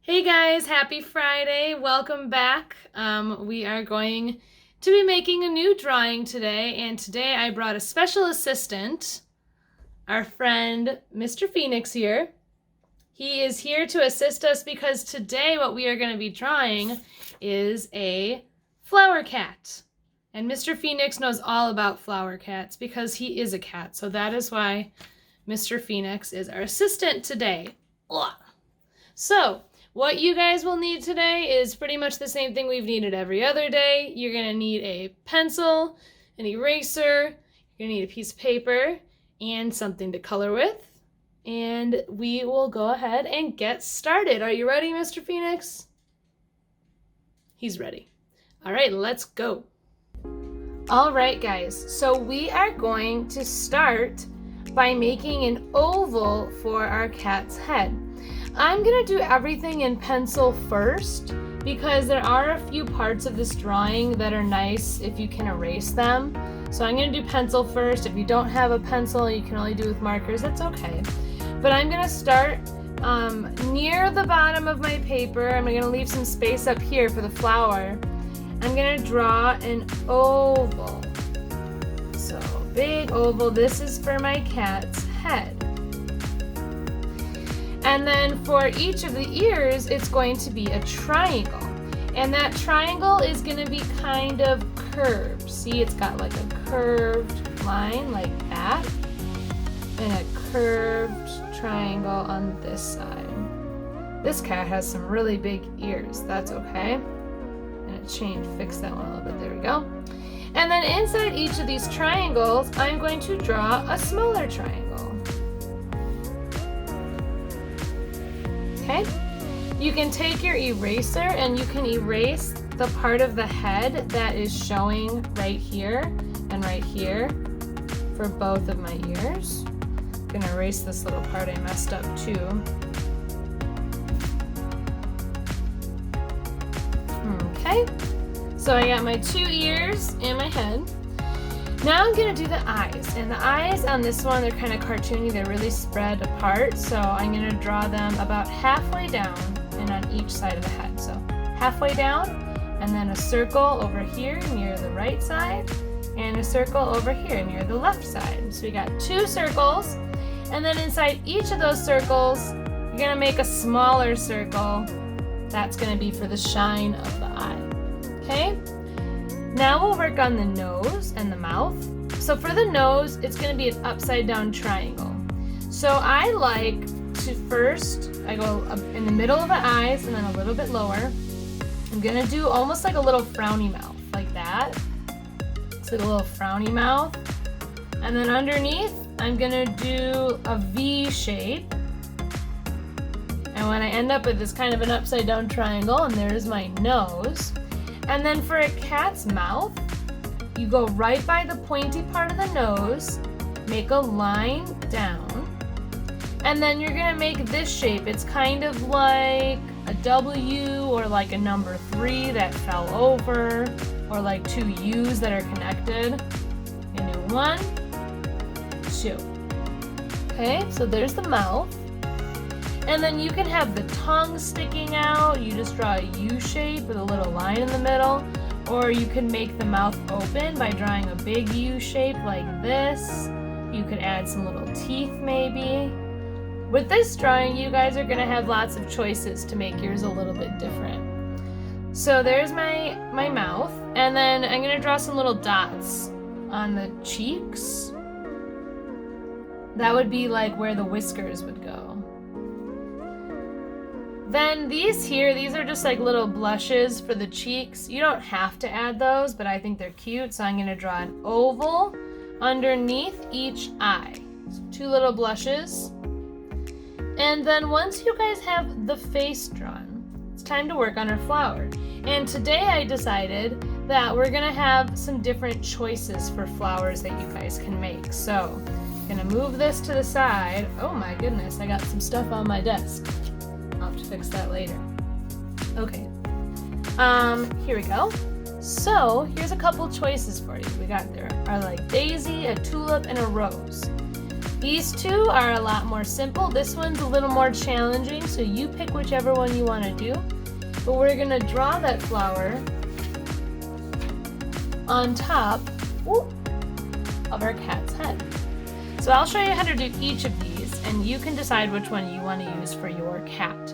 Hey guys, happy Friday. Welcome back. We are going to be making a new drawing today, and today I brought a special assistant, our friend Mr. Phoenix here. He is here to assist us because today what we are going to be drawing is a flower cat. And Mr. Phoenix knows all about flower cats because he is a cat, so that is why Mr. Phoenix is our assistant today. Ugh. So, what you guys will need today is pretty much the same thing we've needed every other day. You're going to need a pencil, an eraser, you're going to need a piece of paper, and something to color with. And we will go ahead and get started. Are you ready, Mr. Phoenix? He's ready. All right, let's go. All right, guys, so we are going to start by making an oval for our cat's head. I'm gonna do everything in pencil first because there are a few parts of this drawing that are nice if you can erase them. So I'm gonna do pencil first. If you don't have a pencil, you can only do with markers, that's okay. But I'm gonna start near the bottom of my paper. I'm gonna leave some space up here for the flower. I'm gonna draw an oval. So big oval, this is for my cat's head. And then for each of the ears, it's going to be a triangle. And that triangle is going to be kind of curved. See, it's got like a curved line like that. And a curved triangle on this side. This cat has some really big ears. That's okay. And fix that one a little bit. There we go. And then inside each of these triangles, I'm going to draw a smaller triangle. Okay, you can take your eraser and you can erase the part of the head that is showing right here and right here for both of my ears. I'm gonna erase this little part I messed up too. Okay, so I got my two ears and my head. Now I'm gonna do the eyes, and the eyes on this one, they're kind of cartoony, they're really spread apart, so I'm gonna draw them about halfway down and on each side of the head. So halfway down, and then a circle over here near the right side, and a circle over here near the left side. So we got two circles, and then inside each of those circles, you're gonna make a smaller circle. That's gonna be for the shine of the eye, okay? Now we'll work on the nose and the mouth. So for the nose, it's going to be an upside down triangle. So I like to first, I go up in the middle of the eyes and then a little bit lower. I'm going to do almost like a little frowny mouth, like that. It's like a little frowny mouth. And then underneath, I'm going to do a V shape. And when I end up with this kind of an upside down triangle, and there's my nose. And then for a cat's mouth, you go right by the pointy part of the nose, make a line down, and then you're gonna make this shape. It's kind of like a W or like a number 3 that fell over, or like two U's that are connected. You do 1, 2. Okay, so there's the mouth. And then you can have the tongue sticking out. You just draw a U shape with a little line in the middle. Or you can make the mouth open by drawing a big U shape like this. You could add some little teeth maybe. With this drawing, you guys are gonna have lots of choices to make yours a little bit different. So there's my mouth. And then I'm gonna draw some little dots on the cheeks. That would be like where the whiskers would go. Then these are just like little blushes for the cheeks. You don't have to add those, but I think they're cute, so I'm gonna draw an oval underneath each eye. So 2 little blushes. And then once you guys have the face drawn, it's time to work on our flower. And today I decided that we're gonna have some different choices for flowers that you guys can make. So I'm gonna move this to the side. Oh my goodness, I got some stuff on my desk. I'll have to fix that later. Okay, here we go. So here's a couple choices for you. We got there are like daisy, a tulip, and a rose. These two are a lot more simple. This one's a little more challenging, so you pick whichever one you want to do. But we're going to draw that flower on top of our cat's head. So I'll show you how to do each of these, and you can decide which one you want to use for your cat.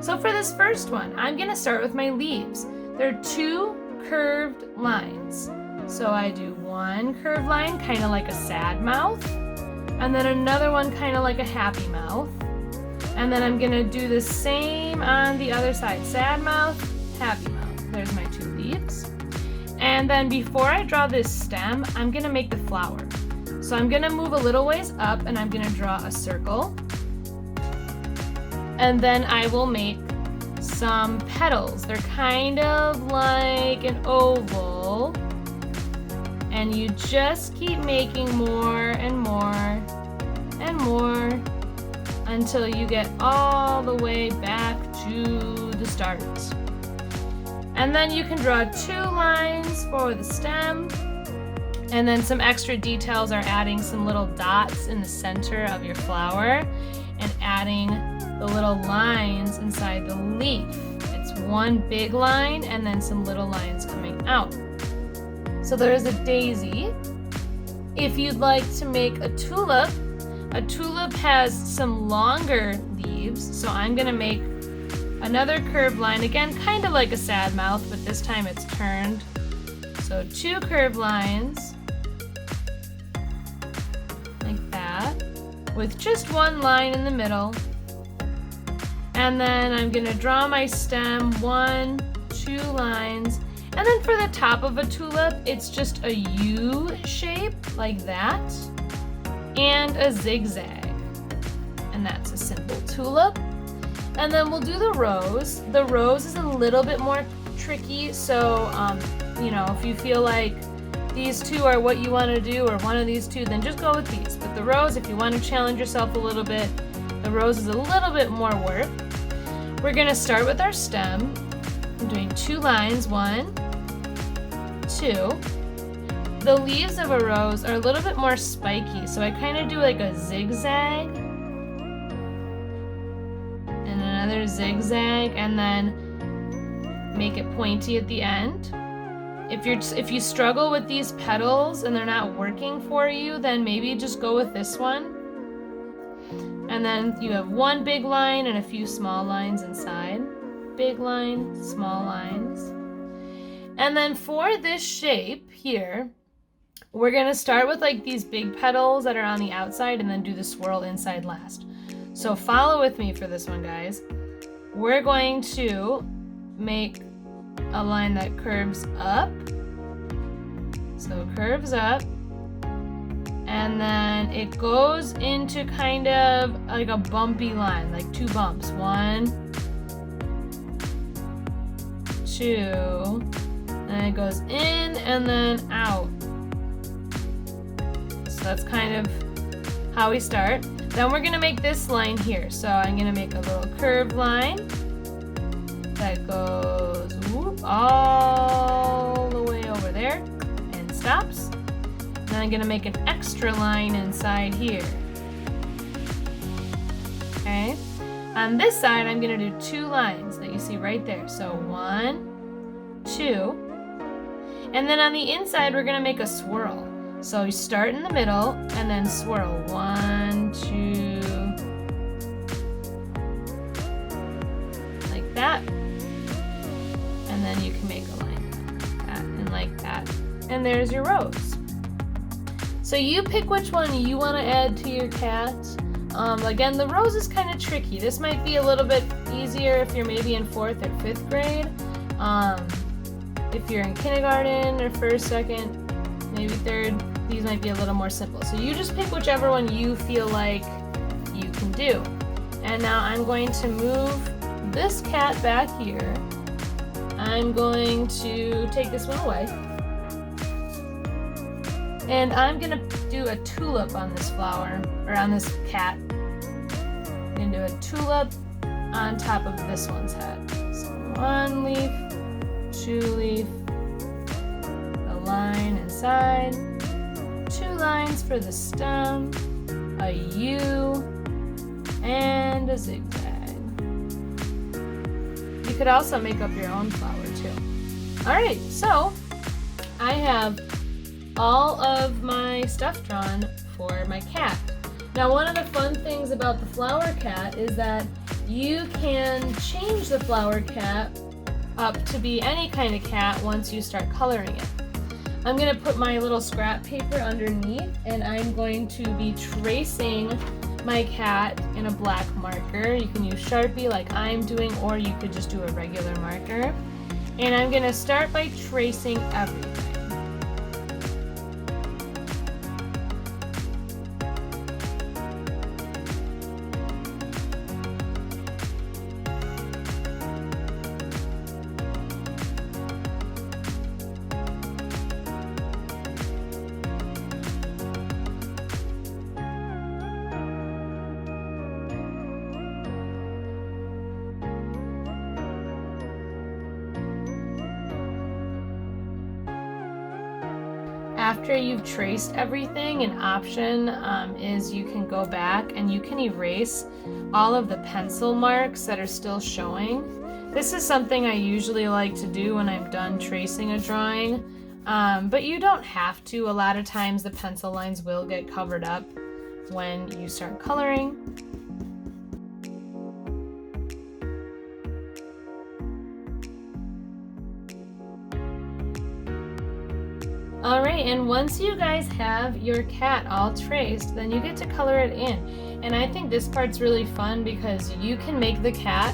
So for this first one, I'm going to start with my leaves. They're 2 curved lines. So I do one curved line, kind of like a sad mouth, and then another one kind of like a happy mouth. And then I'm gonna do the same on the other side, sad mouth, happy mouth. There's my 2 leaves. And then before I draw this stem, I'm gonna make the flower. So I'm gonna move a little ways up and I'm gonna draw a circle. And then I will make some petals. They're kind of like an oval. And you just keep making more and more and more until you get all the way back to the start. And then you can draw 2 lines for the stem. And then some extra details are adding some little dots in the center of your flower and adding the little lines inside the leaf. It's one big line and then some little lines coming out. So there's a daisy. If you'd like to make a tulip has some longer leaves, so I'm gonna make another curved line, again, kind of like a sad mouth, but this time it's turned. So 2 curved lines, like that, with just 1 line in the middle. And then I'm gonna draw my stem, 1, 2 lines. And then for the top of a tulip, it's just a U shape like that and a zigzag. And that's a simple tulip. And then we'll do the rose. The rose is a little bit more tricky, so if you feel like these 2 are what you want to do or one of these 2, then just go with these. But the rose, if you want to challenge yourself a little bit, the rose is a little bit more work. We're going to start with our stem. I'm doing 2 lines, 1, 2. The leaves of a rose are a little bit more spiky, so I kind of do like a zigzag and another zigzag, and then make it pointy at the end. If you struggle with these petals and they're not working for you, then maybe just go with this one. And then you have 1 big line and a few small lines inside. Big line, small lines. And then for this shape here, we're gonna start with like these big petals that are on the outside and then do the swirl inside last. So follow with me for this one, guys. We're going to make a line that curves up. So curves up. And then it goes into kind of like a bumpy line, like 2 bumps. 1, 2. And it goes in and then out. So that's kind of how we start. Then we're gonna make this line here. So I'm gonna make a little curved line that goes all the way over there and stops. Then I'm gonna make an extra line inside here. Okay. On this side, I'm gonna do 2 lines that you see right there. So 1, 2. And then on the inside, we're gonna make a swirl. So you start in the middle and then swirl. 1, 2, like that. And then you can make a line like that and like that. And there's your rose. So you pick which one you want to add to your cat. Again, the rose is kind of tricky. This might be a little bit easier if you're maybe in 4th or 5th grade. If you're in kindergarten or 1st, 2nd, maybe 3rd, these might be a little more simple. So you just pick whichever one you feel like you can do. And now I'm going to move this cat back here. I'm going to take this one away. And I'm gonna do a tulip on this flower, or on this cat. I'm gonna do a tulip on top of this one's head. So 1 leaf, 2 leaf, a line inside, 2 lines for the stem, a U, and a zigzag. You could also make up your own flower too. Alright, so I have all of my stuff drawn for my cat. Now, one of the fun things about the flower cat is that you can change the flower cat up to be any kind of cat once you start coloring it. I'm going to put my little scrap paper underneath, and I'm going to be tracing my cat in a black marker. You can use Sharpie like I'm doing, or you could just do a regular marker. And I'm going to start by tracing everything. After you've traced everything, an option is you can go back and you can erase all of the pencil marks that are still showing. This is something I usually like to do when I'm done tracing a drawing, but you don't have to. A lot of times the pencil lines will get covered up when you start coloring. Alright, and once you guys have your cat all traced, then you get to color it in. And I think this part's really fun because you can make the cat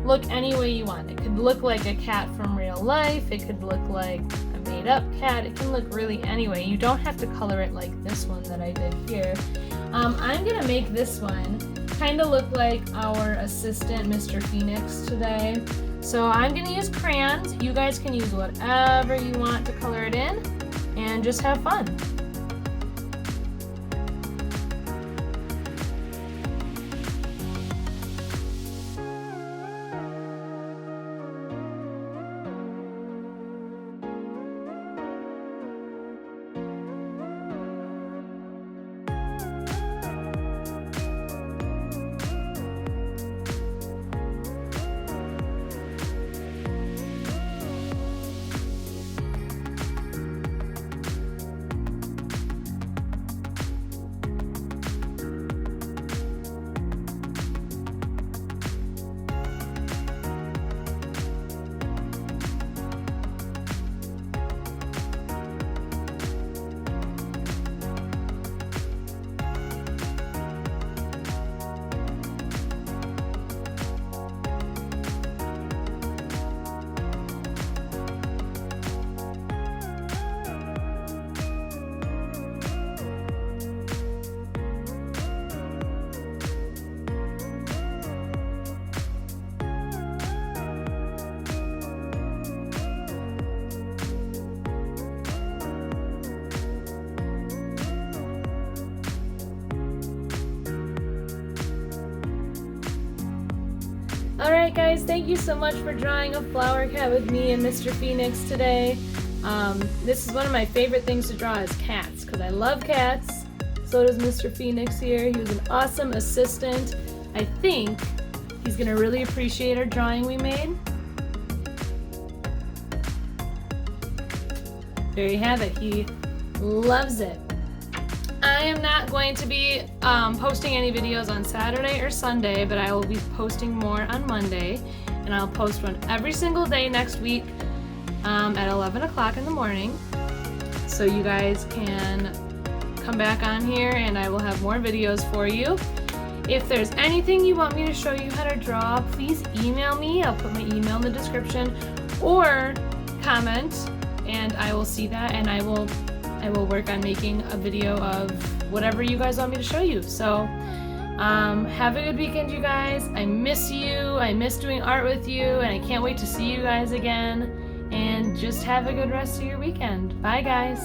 look any way you want. It could look like a cat from real life, it could look like a made up cat, it can look really any way. You don't have to color it like this one that I did here. I'm going to make this one kind of look like our assistant, Mr. Phoenix, today. So I'm going to use crayons. You guys can use whatever you want to color it in, and just have fun. Alright guys, thank you so much for drawing a flower cat with me and Mr. Phoenix today. This is one of my favorite things to draw is cats, because I love cats. So does Mr. Phoenix here. He was an awesome assistant. I think he's going to really appreciate our drawing we made. There you have it. He loves it. I am not going to be posting any videos on Saturday or Sunday, but I will be posting more on Monday, and I'll post one every single day next week at 11 o'clock in the morning. So you guys can come back on here and I will have more videos for you. If there's anything you want me to show you how to draw, please email me. I'll put my email in the description, or comment and I will see that, and I will work on making a video of whatever you guys want me to show you. So have a good weekend, you guys. I miss you. I miss doing art with you, and I can't wait to see you guys again. And just have a good rest of your weekend. Bye, guys.